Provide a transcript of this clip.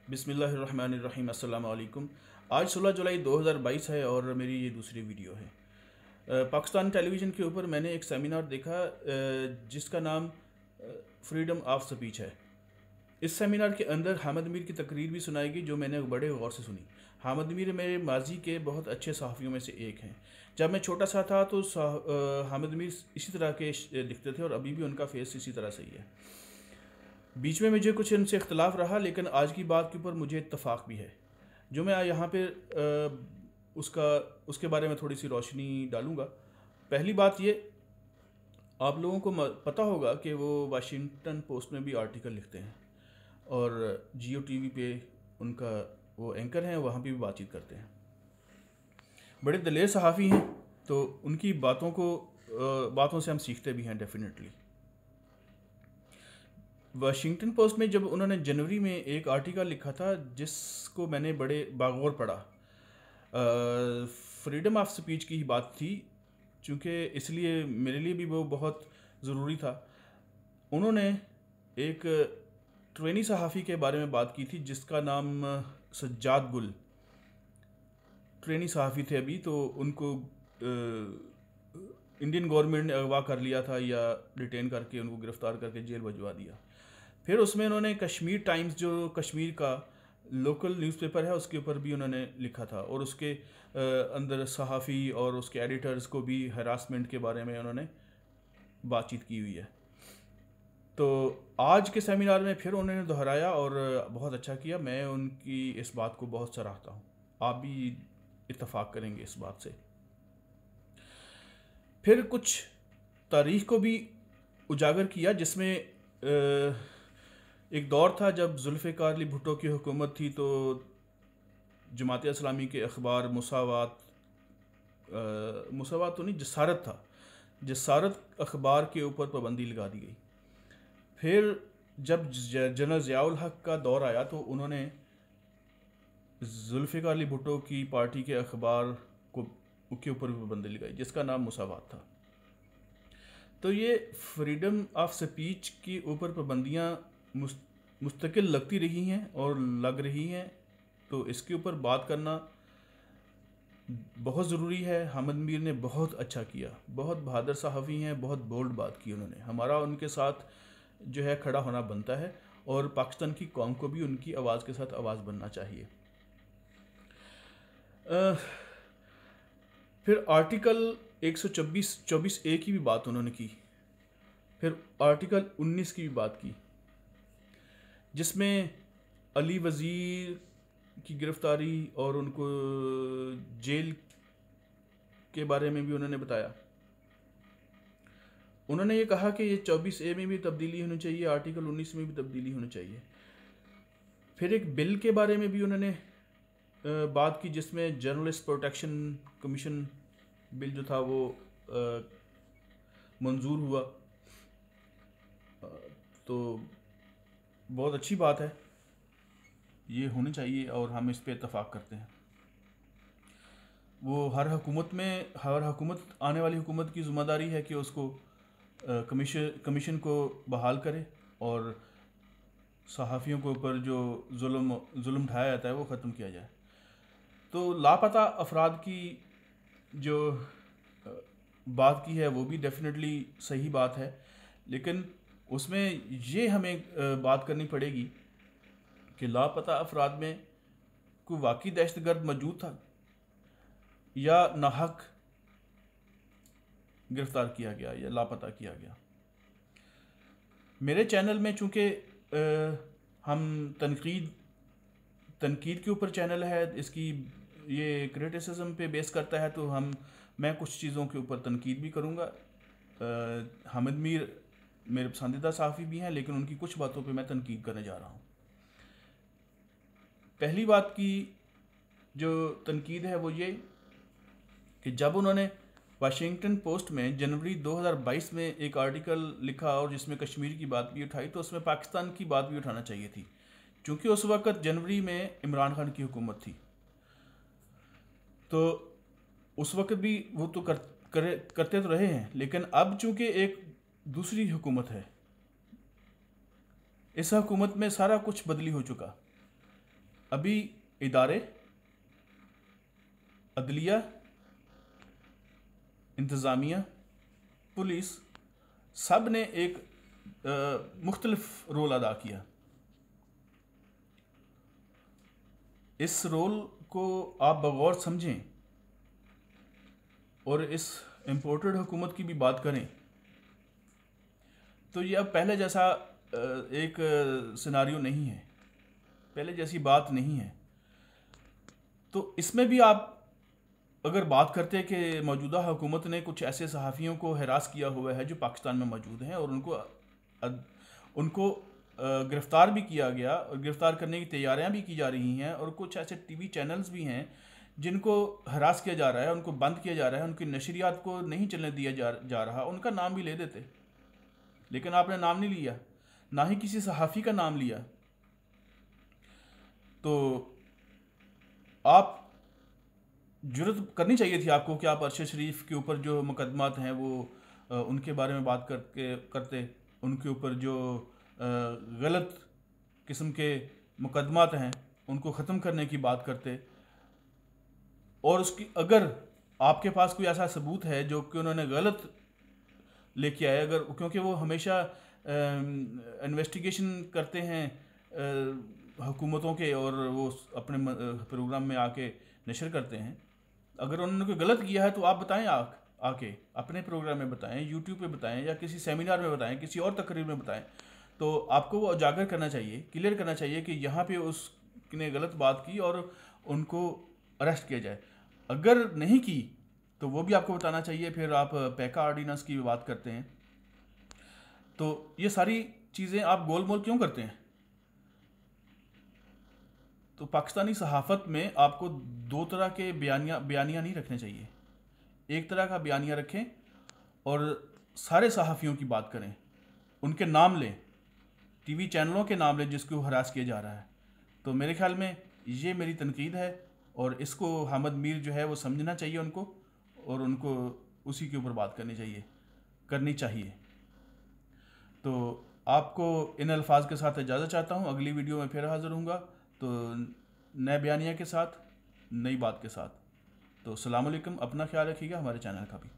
बिस्मिल्लाहिर्रहमानिर्रहीम अस्सलाम वालेकुम। आज 16 जुलाई 2022 है और मेरी ये दूसरी वीडियो है। पाकिस्तान टेलीविज़न के ऊपर मैंने एक सेमिनार देखा जिसका नाम फ्रीडम ऑफ स्पीच है। इस सेमिनार के अंदर हामिद मीर की तकरीर भी सुनाई गई जो मैंने बड़े गौर से सुनी। हामिद मीर मेरे माजी के बहुत अच्छे सहाफ़ियों में से एक हैं। जब मैं छोटा सा था तो हामिद मीर इसी तरह के दिखते थे और अभी भी उनका फेस इसी तरह से ही है। बीच में मुझे कुछ इनसे इख्तलाफ रहा, लेकिन आज की बात के ऊपर मुझे इत्तफ़ाक़ भी है जो मैं यहाँ पे उसके बारे में थोड़ी सी रोशनी डालूँगा। पहली बात ये, आप लोगों को पता होगा कि वो वाशिंगटन पोस्ट में भी आर्टिकल लिखते हैं और जियो टीवी पे उनका वो एंकर हैं, वहाँ पे भी बातचीत करते हैं। बड़े दलेर सहाफ़ी हैं, तो उनकी बातों से हम सीखते भी हैं डेफिनेटली। वाशिंगटन पोस्ट में जब उन्होंने जनवरी में एक आर्टिकल लिखा था जिसको मैंने बड़े बागौर पढ़ा, फ्रीडम ऑफ स्पीच की ही बात थी, चूँकि इसलिए मेरे लिए भी वो बहुत ज़रूरी था। उन्होंने एक ट्रेनी सहाफ़ी के बारे में बात की थी जिसका नाम सज्जाद गुल, ट्रेनी सहाफ़ी थे अभी, तो उनको इंडियन गवर्नमेंट ने अगवा कर लिया था या डिटेन करके उनको गिरफ़्तार करके जेल भिजवा दिया। फिर उसमें उन्होंने कश्मीर टाइम्स, जो कश्मीर का लोकल न्यूज़पेपर है, उसके ऊपर भी उन्होंने लिखा था और उसके अंदर सहाफ़ी और उसके एडिटर्स को भी हरासमेंट के बारे में उन्होंने बातचीत की हुई है। तो आज के सेमिनार में फिर उन्होंने दोहराया और बहुत अच्छा किया। मैं उनकी इस बात को बहुत सराहता हूँ। आप भी इत्तफ़ाक़ करेंगे इस बात से। फिर कुछ तारीख़ को भी उजागर किया जिसमें एक दौर था जब जुल्फ़िकार अली भुट्टो की हुकूमत थी, तो जमात इस्लामी के अखबार मुसावात तो नहीं, जसारत था, जसारत अखबार के ऊपर पाबंदी लगा दी गई। फिर जब जनरल ज़ियाउल हक का दौर आया तो उन्होंने जुल्फ़िकार अली भुट्टो की पार्टी के अखबार के ऊपर भी पाबंदी लगाई जिसका नाम मुसावात था। तो ये फ्रीडम ऑफ स्पीच के ऊपर पाबंदियाँ मुस्तकिल लगती रही हैं और लग रही हैं, तो इसके ऊपर बात करना बहुत ज़रूरी है। हामिद मीर ने बहुत अच्छा किया, बहुत बहादुर सहाफ़ी हैं, बहुत बोल्ड बात की उन्होंने। हमारा उनके साथ जो है खड़ा होना बनता है और पाकिस्तान की कौम को भी उनकी आवाज़ के साथ आवाज़ बनना चाहिए। फिर आर्टिकल 124 A की भी बात उन्होंने की। फिर आर्टिकल 19 की भी बात की जिसमें अली वज़ीर की गिरफ़्तारी और उनको जेल के बारे में भी उन्होंने बताया। उन्होंने ये कहा कि ये 24A में भी तब्दीली होनी चाहिए, आर्टिकल 19 में भी तब्दीली होनी चाहिए। फिर एक बिल के बारे में भी उन्होंने बात की जिसमें जर्नलिस्ट प्रोटेक्शन कमीशन बिल जो था वो मंजूर हुआ। तो बहुत अच्छी बात है, ये होनी चाहिए और हम इस पे इत्तफ़ाक़ करते हैं। वो हर हुकूमत आने वाली हुकूमत की ज़िम्मेदारी है कि उसको कमीशन को बहाल करे और सहाफ़ियों के ऊपर जो जुल्म ढाया जाता है वो ख़त्म किया जाए। तो लापता अफराद की जो बात की है वो भी डेफिनेटली सही बात है, लेकिन उसमें ये हमें बात करनी पड़ेगी कि लापता अफराद में कोई वाकई दहशतगर्द मौजूद था या नाहक गिरफ़्तार किया गया या लापता किया गया। मेरे चैनल में चूँकि हम तनकीद के ऊपर चैनल है, इसकी ये क्रिटिसिज्म पे बेस करता है, तो मैं कुछ चीज़ों के ऊपर तनकीद भी करूँगा। हामिद मीर मेरे पसंदीदा सहाफ़ी भी हैं, लेकिन उनकी कुछ बातों पे मैं तनकीद करने जा रहा हूँ। पहली बात की जो तनकीद है वो ये कि जब उन्होंने वाशिंगटन पोस्ट में जनवरी 2022 में एक आर्टिकल लिखा और जिसमें कश्मीर की बात भी उठाई, तो उसमें पाकिस्तान की बात भी उठाना चाहिए थी, क्योंकि उस वक़्त जनवरी में इमरान खान की हुकूमत थी। तो उस वक़्त भी वो तो करते तो रहे हैं, लेकिन अब चूँकि एक दूसरी हुकूमत है, इस हुकूमत में सारा कुछ बदली हो चुका। अभी इदारे, अदलिया, इंतज़ामिया, पुलिस, सब ने एक मुख्तलिफ रोल अदा किया। इस रोल को आप बगौर समझें और इस इम्पोर्टेड हुकूमत की भी बात करें तो ये अब पहले जैसा एक सिनारियो नहीं है, पहले जैसी बात नहीं है। तो इसमें भी आप अगर बात करते हैं कि मौजूदा हुकूमत ने कुछ ऐसे सहाफ़ियों को हरास किया हुआ है जो पाकिस्तान में मौजूद हैं और उनको गिरफ़्तार भी किया गया और गिरफ़्तार करने की तैयारियां भी की जा रही हैं, और कुछ ऐसे टीवी चैनल्स भी हैं जिनको हरास किया जा रहा है, उनको बंद किया जा रहा है, उनकी नशरियात को नहीं चलने दिया जा रहा। उनका नाम भी ले देते, लेकिन आपने नाम नहीं लिया, ना ही किसी सहाफ़ी का नाम लिया। तो आप जुर्रत करनी चाहिए थी आपको कि आप अरशद शरीफ के ऊपर जो मुकदमात हैं वो उनके बारे में बात करते, उनके ऊपर जो गलत किस्म के मुकदमात हैं उनको ख़त्म करने की बात करते, और उसकी अगर आपके पास कोई ऐसा सबूत है जो कि उन्होंने गलत लेके आए, अगर क्योंकि वो हमेशा इन्वेस्टिगेशन करते हैं हुकूमतों के और वो अपने प्रोग्राम में आके नशर करते हैं, अगर उन्होंने कोई गलत किया है तो आप बताएं, आके अपने प्रोग्राम में बताएं, यूट्यूब पे बताएं या किसी सेमिनार में बताएं, किसी और तकरीर में बताएं। तो आपको वो उजागर करना चाहिए, क्लियर करना चाहिए कि यहाँ पे उसने गलत बात की और उनको अरेस्ट किया जाए। अगर नहीं की तो वो भी आपको बताना चाहिए। फिर आप पैका आर्डिनेंस की भी बात करते हैं, तो ये सारी चीज़ें आप गोल मोल क्यों करते हैं? तो पाकिस्तानी सहाफ़त में आपको दो तरह के बयानियाँ नहीं रखने चाहिए। एक तरह का बयानिया रखें और सारे सहाफ़ियों की बात करें, उनके नाम लें, टीवी चैनलों के नाम लें जिसको हरास किया जा रहा है। तो मेरे ख्याल में ये मेरी तनकीद है और इसको हामिद मीर जो है वो समझना चाहिए उनको, और उनको उसी के ऊपर बात करनी चाहिए। तो आपको इन अल्फाज के साथ इजाज़त चाहता हूँ। अगली वीडियो में फिर हाज़िर होऊंगा तो नए बयानिया के साथ, नई बात के साथ। तो अस्सलाम वालेकुम, अपना ख्याल रखिएगा, हमारे चैनल का भी।